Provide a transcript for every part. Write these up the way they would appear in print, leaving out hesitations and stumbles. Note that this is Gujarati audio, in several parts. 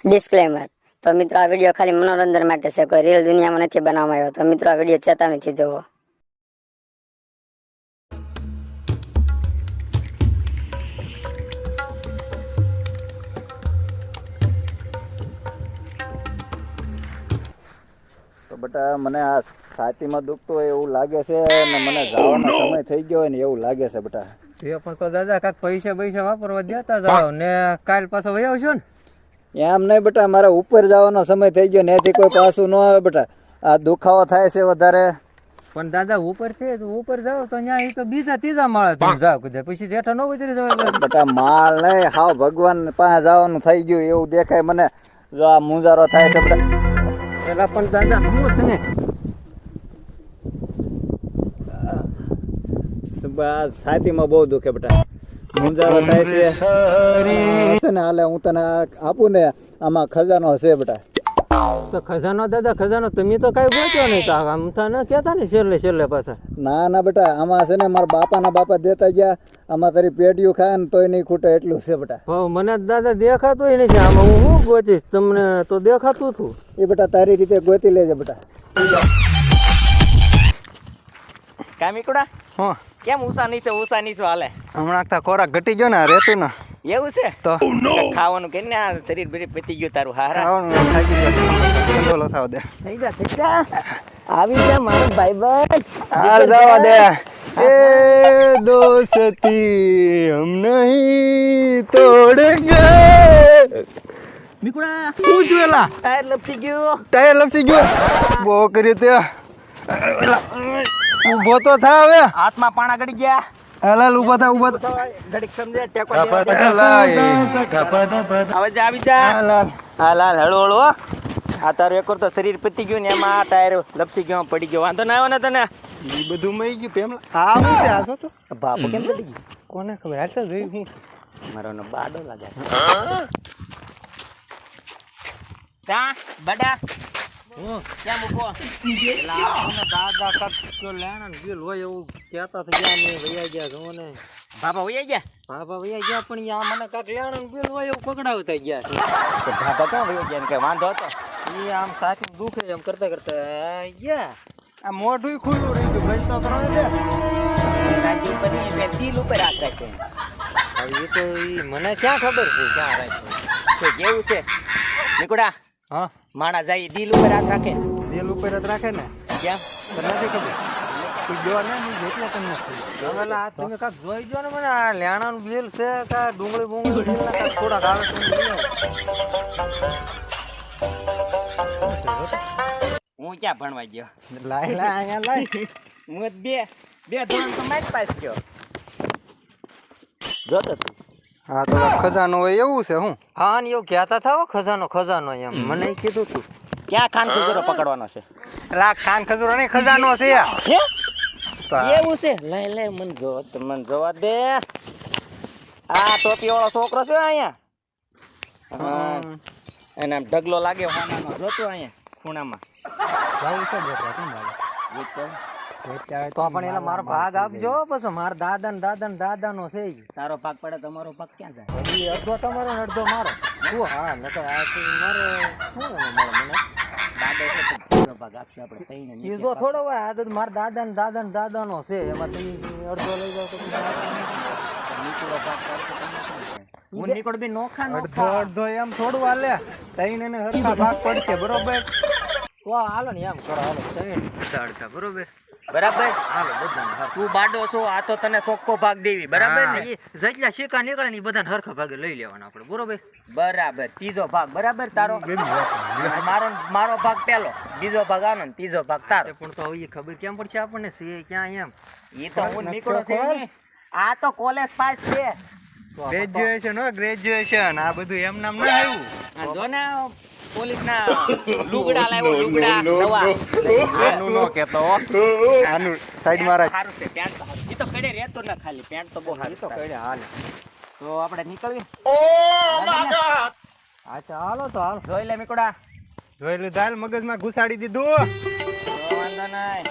ડિસ્ક્લેમર તો મિત્રો આ વિડીયો ખાલી મનોરંજન માટે છે, કોઈ રીલ દુનિયામાં નથી બનાવવામાં આવ્યો. તો મિત્રો આ વિડીયો ચેતવણીથી જોવો. તો બટા મને આ છાતીમાં દુખતું હોય એવું લાગે છે ને મને જવાનો સમય થઈ ગયો હોય ને એવું લાગે છે બટા. એ પણ તો દાદા કાંઈક પૈસા વાપરવા દેતા જાઓ ને કાલ પાછો વહી આવશો ને. એમ નહીં બટા, મારે ઉપર જવાનો સમય થઈ ગયો ને એથી કોઈ પાછું ન આવે બટા. આ દુખાવો થાય છે વધારે. પણ દાદા ઉપર છે તો ઉપર જાઓ તો ત્યાં તો બીજા ત્રીજા માળે તમે જાઓ કદાચ પછી જેઠા ન ઉતરી જવાય. બટા માલ નહીં, હાવ ભગવાન પાસે જવાનું થઈ ગયું એવું દેખાય મને. જો આ મુંજારો થાય છે બટા. પેલા પણ દાદા હું તમે છાતીમાં બહુ દુખે બટા, મુંજારો થાય છે ને. હાલે હું તને આપું ને, આમાં ખજાનો છે બટા. તો ખજાનો દાદા ખજાનો તમે તો કઈ ગોત્યો નહીં તો આમ તો ન કહેતા ને છેલ્લે પાછા. ના બટા, આમાં છે ને મારા બાપા દેતા ગયા. આમાં તારી પેટીયું ખાય ને તોય નહીં ખૂટે એટલું છે બટા. મને દાદા દેખાતું નથી આમાં, હું શું ગોતીશ? તમને તો દેખાતું હતું. એ બટા તારી રીતે ગોતી લેજે બટા. કામીકુડા હા કેમ ઉષા નીચે હાલે? હમણાં તો ખોરાક ઘટી ગયો ને રહેતું ને એવું છે તો ખાવાનું કે ને આ શરીર બરી પતી ગયું તારું. હારા ખાવાનું થાકી ગયો કંદોલો થાવ દે. થઈ જા આવી જા મારો ભાઈબંધ. હાલ જવા દે. એ દોસ્તી હમ નહીં તોડેંગે. મીકુડા હું જોયેલા ટાયર લપસી ગયો. ટાયર લપસી ગયો. બહુ કર્યું તે ઊભો તો થા હવે. હાથમાં પાણા ગળી ગયા. હાલ ઊભા થા ઘડીક સમજે ટેકો દેવા. હવે જા આવી જા. હાલ હળુ હો. આ તારું એક તો શરીર પતી ગયું ને એમાં આ ટાયર લપસી ગયો પડી ગયો. વાંધો ના આવ્યો ને તને? એ બધું મઈ ગયું પેમલા. હા હું છે આસો તો બાપુ કેમ પડી ગયું? કોને ખબર. હાલ તો જોઈ હું મારો નો બાડો લાગે. તા બડા હું કેમ ઉભો? દાદા કાક લેણા ને ગેલ હોય એવું કહેતા થઈ ગયા ને વૈયા ગયા જો ને. બાપા વૈયા ગયા? બાબા વૈયા ગયા પણ યા મને કાક લેણા ને ગેલ હોય એવું પકડાવતા ગયા છે. તો બાપા ક્યાં વૈયા ગયા? કઈ વાંધો હતો? એ આમ સાથી દુખે એમ કરતા ગયા. આ મોઢું ખુલ્લું રહી ગયું. બંધ તો કરાવી દે. સાચી ઉપર ની એટલે દિલ ઉપર હાથ રાખે. હવે એ તો ઈ મને ક્યાં ખબર છે ક્યાં રાખ્યું તો કેવું છે નીકુડા? હા માણા જાય દિલ ઉપર હાથ રાખે. દિલ ઉપર જ રાખે ને. કેમ? તને નથી ખબર? તું જો ને હું એટલે તમને ખબર. હવે આ તમે કાક જોઈ જો ને મને આ લેણાનું બિલ છે કા ડુંગળી બુંગળી બિલ ના કાક થોડાક આવે છે. હું ક્યાં ભણવા ગયો? લાય અહીંયા લાય. હું બે ધોરણ તો મારી પાસે ગયો. જોતો તું. હા તો ખજાનો હોય એવું છે હું. હા ને એવું કહેતા થાવ ખજાનો એમ મને કીધું તું. ક્યાં ખાન ખજૂરો પકડવાનો છે? લા ખાન ખજૂરો નહીં ખજાનો છે. હે? એવું છે? લઈ મને જોવા દે. આ ટોપી વાળો છોકરો છે અહીંયા. હા એને આમ ઢગલો લાગે હોનાનો. જોતો અહીંયા ખૂણામાં. તો પણ એટલે મારો ભાગ આપજો પછી મારા દાદાનો છે ઈ. તારો ભાગ પડે તમારો ભાગ ક્યાં જાય? હજી અડધો તમારો ને અડધો મારો. શું હા નકર આ તો મારે શું મને દાદા છે તો પૂરો ભાગ આપશે આપણે થઈને. ઈ જો થોડો હોય આ તો મારા દાદાનો છે એમાં તમે અડધો લઈ જાવ તો નીકળો ભાગ પડશે તમને શું થાય? હું નીકળ બી નોખા અડધો એમ થોડું હાલે તઈને ને હરખા ભાગ પડશે બરોબર. તો હાલો ને એમ કરો હાલો તઈને બરોબર. બરાબર હાલો બધાને તું બાડો છો આ તો તને ચોખ્ખો ભાગ દેવી. બરાબર ને? જેટલા શેકા નીકળે ને બધાને હરખા ભાગે લઈ લેવાના આપણે બરોબર. બરાબર. ત્રીજો ભાગ બરાબર તારો. મારો ભાગ પેલો, બીજો ભાગ આનો ને ત્રીજો ભાગ તારો. પણ તો હવે ખબર કેમ પડશે આપણને છે ક્યાં એમ. ઈ તો હું નીકળો છે ને. આ તો કોલેજ પાસ છે. ગ્રેજ્યુએશન આ બધું એમ નામ ના આવ્યું. આ જો ને પોલીસ ના લુગડા લાવ્યો. લુગડા નવા. આનું નો કેતો આનું સાઈડ મારા સારું છે. પેન્ટ તો ઈ તો કડે રહેતો ને ખાલી. પેન્ટ તો બહુ સારી તો કડે હાલે. તો આપણે નીકળીએ. અચ્છા હાલો તો હાલ જોઈ લે મીકુડા. જોઈ લીધા મગજમાં ઘુસાડી દીધું. વાંધો નહીં.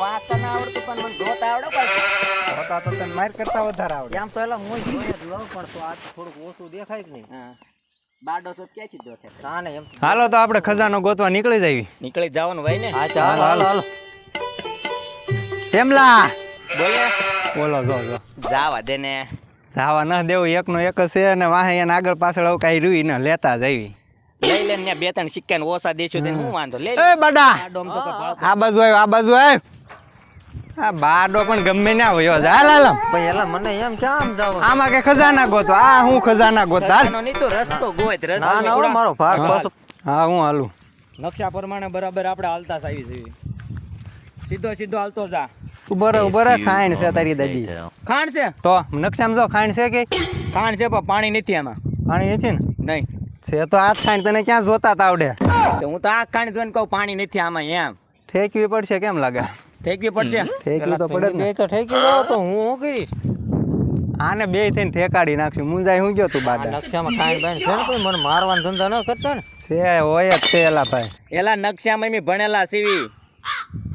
વાંચતા ના આવડતું પણ મને જોતા આવડે પાછું. હોતા તો તને માર કરતા વધારે આવડે. એમ તો એલા હું જોઈ જ લઉં પણ તો આજ થોડુંક ઓછું દેખાય કે નહીં. હા બાડો છો ક્યાંથી દોઠે ના ને એમ હાલો તો આપણે ખજાનો ગોતવા નીકળી જઈએ. નીકળી જવાનું ભાઈ ને. હા ચાલો હાલો હાલો કેમલા બોલે બોલો જો જાવા દે ને. જાવા ન દેવું, એકનો એક જ છે અને વાહે એને આગળ પાછળ આવું કાંઈ રૂઈ ન લેતા જવી. લઈ લે ને બે ત્રણ સિક્કા ને ઓછા દેશું તેને હું વાંધો લે. એ બાડા બાડો આમ તો કે ભાળ. આ બાજુ આવ્યો, આ બાજુ આવ્યો. આ બાડો પણ ગમે ના હોય. હાલ હાલ ભાઈ એલા મને એમ ક્યાં આમ જાવ આમાં કે ખજાના ગોતો. આ હું ખજાના ગોત હાલ. ખજાનો નહીં તો રસ્તો ગોત રસ્તો. ના ના હો, મારો ભાગ પાછો હા હું હાલું. નકશા પ્રમાણે બરાબર આપણે હાલતા આવી જઈએ. સીધો સીધો હાલતો જા. ઉભર ખાઈણ છે તારી દાદી. ખાંડ છે તો નકશામાં જો ખાઈણ છે કે ખાંડ છે પણ પાણી નથી આમાં. પાણી નથી ને? નહીં છે તો આ ખાઈણ તને ક્યાં જોતા તાવડે? તો હું તો આ ખાંડ જોઈને કહું પાણી નથી આમાં એમ. ઠેકવી પડશે કેમ લાગે? ઠેકવી પડશે. ઠેકવી તો પડે જ ને. બે તો ઠેકી જાવ તો હું કરીશ આને બે થઈને ઠેકાડી નાખ્યું. મુંજાઈ હું ગયો તું આ બાડા? નકશામાં ખાઈને બાઈને છે ને કોઈ મને મારવાનો ધંધા ન કરતો ને છે હોય જ તે એલા ભાઈ. એલા નકશામાં મેં ભણેલા સીવી.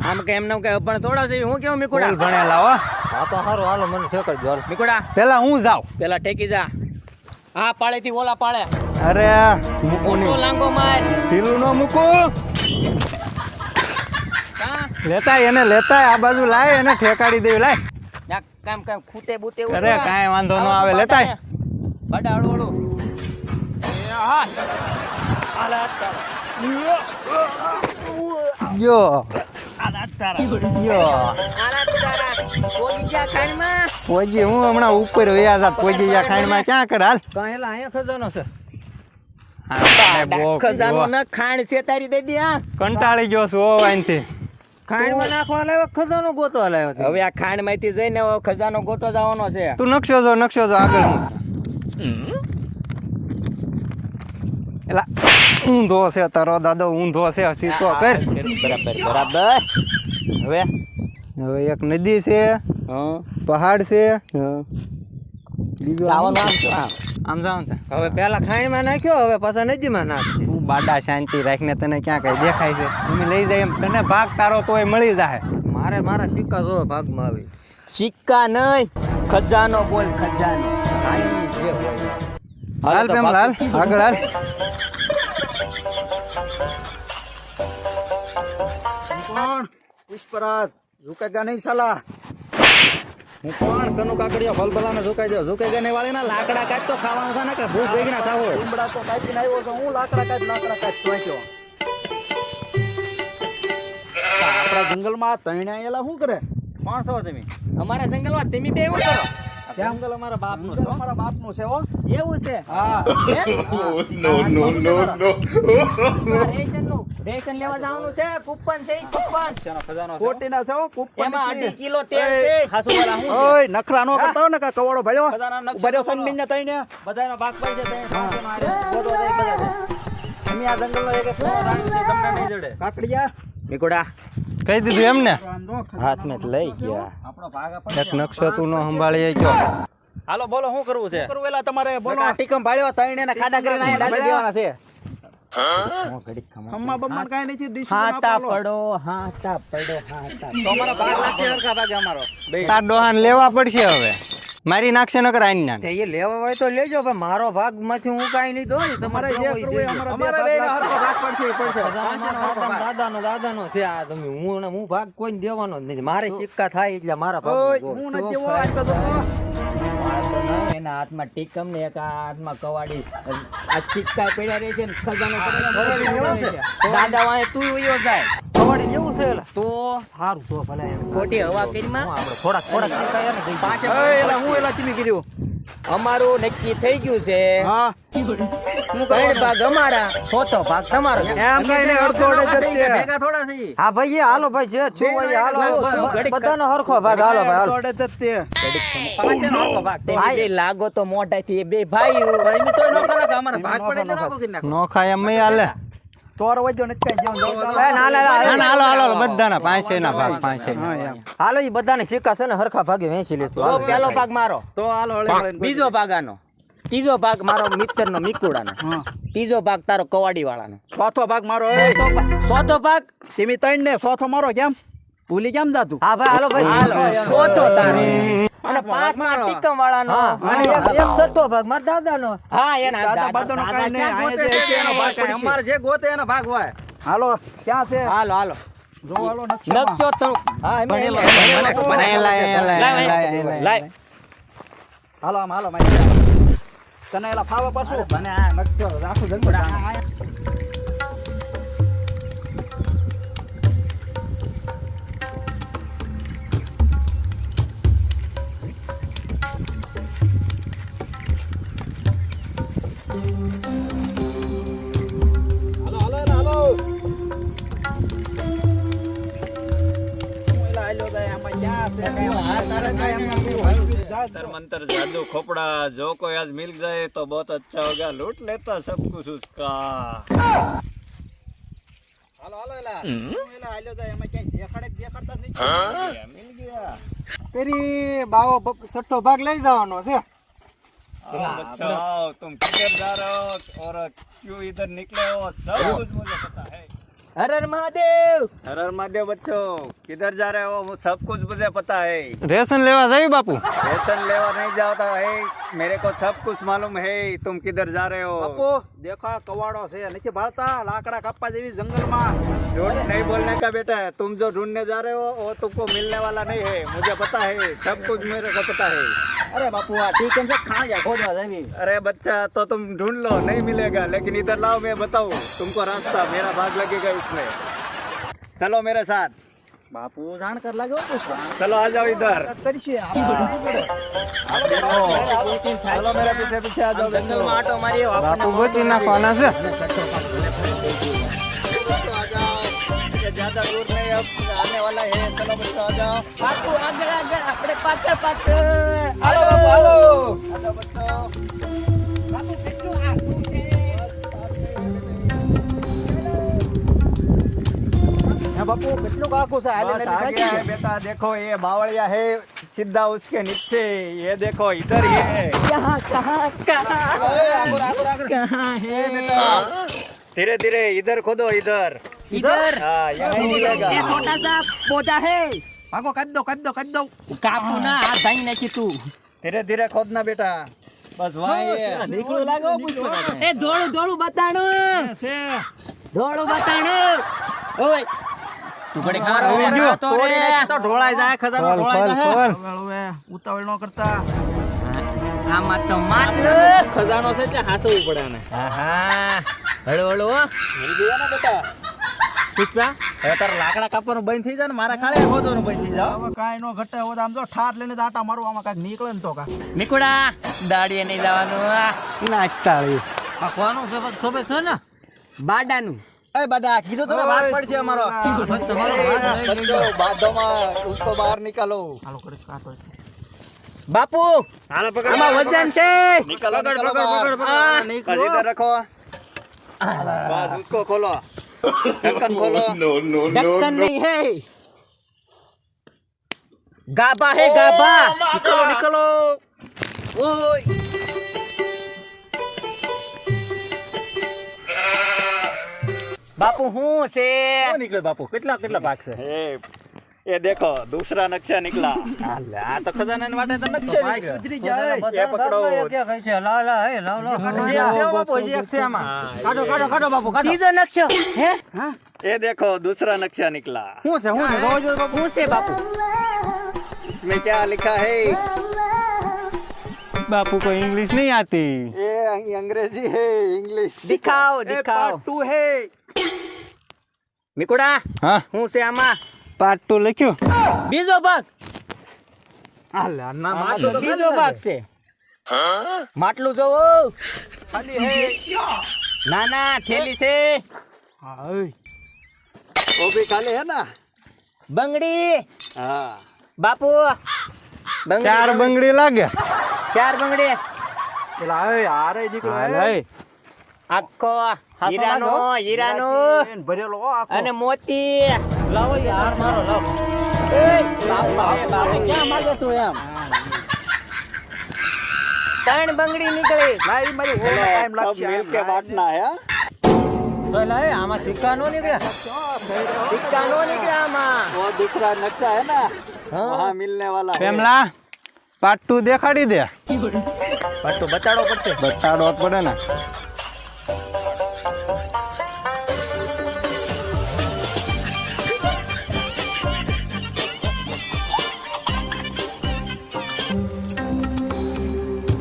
આમ કે એમને કઈ અભણ થોડા સીવી. હું કેવું મીકુડા? ફૂલ ભણેલા હો. હા તો સારું હાલો મને ઠેકાડી દો હાલો. મીકુડા પેલા હું જાઉં. પેલા ઠેકી જા. આ પાળે થી ઓલા પાળે અરે મૂકું મોટો નહીં. લાંગો માર. ઢીલું ન મૂકું. કા લેતાય એને લેતાય આ બાજુ લાય એને ઠેકાડી દેવી લાય. યા કામ કામ ખૂટે બૂટે એવું અરે ના. કાંઈ વાંધો ન આવો આવે, બાડા લેતાય. ને. બાડા હળુ હળુ. એ હા. આલા તારા. જો આલા તારા. જો આલા તારા. કોની ગયા ખાણમાં? પોજી હું હમણાં ઉપર વયા જાત. પોજી યા ખાઈણમાં ક્યાં કર હાલ. કાંઈ એલા અહીંયા ખજાનો છે ખજાનો ન ખાણ છે તારી દેદી. હા કંટાળી ગયો છું ઓ અહીંથી. ખાઈણમાં નાખવા લાવ્યો ખજાનો ગોતવા લાવ્યો તે. હવે આ ખાંડ માંથી જઈને હવે ખજાનો ગોતો જવાનો છે. તું નકશો જો આગળ હું છે. એલા ઊંધો છે તારો દાદો, ઊંધો છે. સીધો કર. બરાબર બરાબર. હવે હવે એક નદી છે, હા પહાડ છે, બીજું જવાનું આમ આમ છે. હા. આમ જાવ છે. હવે પેલા ખાઈણમાં નાખ્યો હવે પાછા નદીમાં નાખશે તું બાડા શાંતિ રાખીને તને ક્યાં કઈ દેખાય છે? તમે લઈ જાય એમ તને ભાગ તારો તોય મળી જાય. મારે મારા સિક્કા જો ભાગમાં આવી સિક્કા નહીં, ખજાનો બોલ, ખજાનો. હા, ઈ જે હોય. હાલ તો પેમ હાલ બાકી આગળ હાલ. કોણ પુષ્પરાજ ઝુકેગા નહીં સાલા. હું કોણ કનુ કાકડીઓ ભલભલાને ઝુકાઈ દો. ઝુકાઈ ગને વાળીના લાકડા કાઢ તો ખાવાનું થાય ને કે ભૂખ ભેગી ના થાવો. લીમડા તો કાપીને આવ્યો તો હું લાકડા કાઢ ચોંટ્યો. આપણા જંગલમાં તૈણા આયેલા શું કરે? કોણ છો તમે? અમારા જંગલમાં તમે બે એવું કરો? આ જંગલ અમારા બાપનું છે. અમારા બાપનું છે હો. એવું છે. હા રેશન લેવા જવાનું છે. કૂપન છે, ઈ કૂપન. ખજાનો ખોટીના છે હો. કૂપન એમાં નથી. 2.5 કિલો તેલ છે. હાસુવાળા હું છે? ઓય નખરા નો બતાવો ને કા કવાડો ભળ્યો. ખજાના નકશા ઉભા રહ્યો બોલો. સનબીન ને તઈને. બધાનો ભાગ પડી છે. તમે પાંચેનો આ રહ્યો. બધો જાય, બધા જાય. તમે આ જંગલનો એક એક ખૂણો જાણી છે. તમને નહીં જડે. કાકડિયા નીકળા કહી દીધું એમને. આમ જો હાથ મેં લઈ ગયા. આપણો ભાગ આપણે એક નકશો તું નો સંભાળી ગયો. હાલો બોલો શું કરવું છે? કરવું એલા તમારે બોલો. આ ટીકમ ભાળ્યો તઈને ને ખાડા કરીને અહીંયા ડાળી દેવાના છે. ખમ્મા બમ્મા કાંઈ નથી. ડીશ હાતા પડો, હાતા પડો, હાતા. તો અમારો ભાગ લાગશે હરખા ભાગે અમારો. બે. તાર ડોહાન લેવા પડશે હવે. મારી નાખશે નકર આઈ ના. તે એ લેવા હોય તો લેજો પણ મારો ભાગ માંથી હું કાંઈ નહીં દઉં તમારે જે કરવું હોય અમારા બે અમારા બે ભાગ હરખો લાગશે. ભાગ પડશે, પડશે. દાદાનો છે આ તમે હું ભાગ કોઈને દેવાનો જ નથી મારે સિક્કા થાય એટલે મારા ઓય ભાગ હું નથી દેવો આજ બધો એના હાથમાં ટીકમ ને એક હાથમાં કવાડી. આ સિક્કા પડ્યા રહે છે ને ખજાનો પડ્યો રહે છે. દાદા વાંહે તું વયો જાય કવાડી લેવું છે એલા તો સારું તો ભલે એમ. ખોટી હવા કરીમાં આપણે થોડાક સિક્કા એને દઈ દઈએ. પાછળ ઓય એલા હું એલા તમે કર્યું. અમારું નક્કી થઈ ગયું છે. હા 3 ભાગ અમારા, 4થો ભાગ તમારો. એમ કાંઈ નહીં, અડધો અડધ જ છે. ભેગા થોડા છે. હા ભાઈ એ હાલો ભાઈ જે છું હોય એ હાલો ઘડીક બધાનો હરખો ભાગ હાલો ભાઈ હાલો અડધો અડધ જ છે. પાછળનો હરખો ભાગ. તમે બે લાગો તો મોઢાથી બે ભાઈઓ. ભાઈની તોય નો ખરા કે અમારા ભાગ પડે છે ને આખો કરી નાખો. નો ખાય એમ હાલે. તોર વજો નથી કાંઈ જેમ એ ના લે, ના ના હાલો હાલો બધાના 5 ના ભાગ 5 ના. હા એમ. હાલો એ બધાને સિક્કા છે ને હરખા ભાગે વેચી લેશું તો હાલો. પહેલો ભાગ મારો, તો હાલો હળે બીજો ભાગ આનો, ત્રીજો ભાગ મારો મિત્રનો મિકુડાનો, હા ત્રીજો ભાગ તારો કવાડી વાળાનો, ચોથો ભાગ મારો. એ ચોથો ભાગ તમે ત્રણ ને ચોથો મારો કેમ ભૂલી કેમ જાતું? હા ભાઈ હાલો ભાઈ હાલો, ચોથો તારો. અને 5 માં ટીકમ વાળાનો અને એક છઠ્ઠો ભાગ મારા દાદાનો. હા એના દાદા બાદોનો કાંઈ નહીં, અહીંયા જે છે એનો ભાગ પડશે. અમારે જે ગોતે એનો ભાગ હોય. હાલો ક્યાં છે હાલો હાલો જો હાલો નકશામાં. નકશો તો હા એમ લાય હાલો આમ હાલો મારી તને એલા ફાવે પાછું મને આ નકશો આખું જંગલ એલા આલ્યો જાય આમાં ક્યાં છે કાંઈ આમાં તારે કાંઈ આમાં તું હલકી જા मंतर मंतर जादू खोपड़ा जो कोई आज मिल जाए तो बहुत अच्छा होगा लूट लेता सब कुछ उसका हालो हालो एला એલા આલ્યો જાય એમાં ક્યાંય દેખાડતા જ નથી मिल गया પેરી બાવો છઠ્ઠો ભાગ લઈ જવાનો છે आओ बच्चों आओ तुम किधर जा रहे हो और क्यों इधर निकले हो सब कुछ मुझे पता है હર હર મહાદેવ हर हर महादेव बच्चों किधर जा रहे हो वो सब कुछ मुझे पता है રેશન લેવા જઈ બાપુ रेशन लेवा नहीं जाता है मेरे को सब कुछ मालूम है तुम किधर जा रहे हो બાપુ દેખા કવાડો છે નથી ભાળતા લાકડા કાપવા જેવી જંગલમાં झूठ नहीं बोलने का बेटा है तुम जो ढूंढने जा रहे हो वो तुमको मिलने वाला नहीं है मुझे पता है सब कुछ मेरे को पता है અરે બાપુ આ ટીકમ છે ખાણિયા ખોદવા જાવી अरे बच्चा तो तुम ढूंढ लो नहीं मिलेगा लेकिन इधर लाओ मैं बताऊं तुमको रास्ता मेरा भाग लगेगा इसमें चलो मेरे साथ બાપુ જાણકાર લાગ્યો પુષ્પા चलो आ जाओ इधर કરશે આપણે નહીં પડે. चलो मेरे पीछे पीछे आ जाओ बच्चों। જંગલમાં આટો માર્યો બાપુ ગોચી નાખવાના છે आ जाओ ये ज्यादा दूर नहीं अब आने वाला है चलो बच्चों आ जाओ બાપુ આગળ આગળ આપણે પાછળ પાછળ हेलो बाबू हेलो आ जाओ बच्चों બાપુ કેટલું આગળ છે હે બાપુ કેટલું કાકું છે હાલે बस નથી आ गया है ભાગી. बेटा देखो ये बावड़िया है सीधा उसके नीचे ये देखो इधर ही है કહાં કહાં કહાં कहाँ है बेटा धीरे धीरे इधर खोदो इधर इधर हाँ यहाँ नहीं मिलेगा ये छोटा सा पौधा है ભાગો કાપી દો કાપી દો કાપી દો કાપુ ના હાથ ભાઈ નાખી તું धीरे धीरे खोदना बेटा बस वहाँ ये નીકળું લાગો એ ધોળું ધોળું બતાણું છે ધોળું બતાણું ઓય તું ઘડી ખા દોરે તો રે तो ढोळाई जाए खजाना ખોલ ढोळाई ખોલ जाए ખોલ હવે ઉતાવળ ન કરતા આમાં તો માટલું खजानो से क्या हासવું પડે ને આહા હળો હળો મિલ ગયા ને બેટા પુષ્પા હવે તાર લાકડા કાપવાનું બંધ થઈ જાય ને મારા ખાડે ખોદવાનું બંધ થઈ જાય હવે કાંઈ નો ઘટે હવે તો આમ જો ઠાર લઈને તો આટા મારું આમાં કાંઈક નીકળે ને તો કાંઈક નીકુડા દાડીએ નહીં જવાનું નાખતાળી આ કોનું છે બસ ખબર છે ને? બાડાનું ए बड़ा કીધું તો ભાગ પડશે અમારો બચ્ચો બાદોમાં उसको बाहर निकालो હાલો કરે કાતો બાપુ હાલો પકડ આમાં વજન છે निकालो निकालो बाहर बस इधर रखो बस उसको खोलो ढक्कन खोलो ढक्कन नहीं है गाबा है गाबा નીકળો નીકળો ओए बापू हूँ से निकले बापू कितना कितना भाग से ये देखो दूसरा नक्शा निकला आ तो खजाना ने वाटे तो नक्शा બાઈક સુધરી જાય ये पकड़ो ક્યાં કહે છે? લાવ લાવ હે લાવ લાવ ये से बापू ये से आमा काटो काटो काटो बापू काटो तीजो नक्शो है ये देखो दूसरा नक्शा निकला શું છે બાપુ हूँ से बापू इसमें क्या लिखा है બાપુ કોઈ ઇંગ્લિશ નહીં આતી ये अंग्रेजी है इंग्लिश दिखाओ એ दिखाओ પાર્ટ 2 હે मिकुड़ा હા हूँ से आमा પાર્ટ 2 લખ્યું बीजो भाग ना आमा तो बीजो भाग से માટલું જોવો ખાલી હે ના ના થેલી છે હા ઓય वो भी खाली है ना બંગડી हाँ બાપુ ચાર બંગડી લાગે ચાર બંગડી પેલા એ હારે નીકળો હે આખો હીરાનો હીરાનો એન ભરેલો હો આખો અને મોતી લાવો યાર મારો લાવ એ બાપુ ક્યાં માંગે તું એમ ત્રણ બંગડી નીકળી લાવી મારી ઓલો ટાઈમ सब લાગશે मिल के बांटना है हाँ? તો લે આમાં સિક્કા નો નીકળ્યા સિક્કા નો નીકળ્યા આમાં वो दूसरा नक्शा है ना हाँ। वहाँ मिलने वाला है પેમલા પાર્ટ 2 દેખાડી દે. પાછું બતાડવો પડશે. બતાડવો જ પડે ને.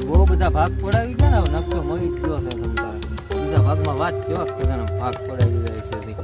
બહુ બધા ભાગ પડાવી ગયા ને હવે નકશો મળી જ ગયો છે તમ તારે બીજા ભાગમાં વાત કેવા ખજાનો ભાગ પડાવી જાય છે હજી.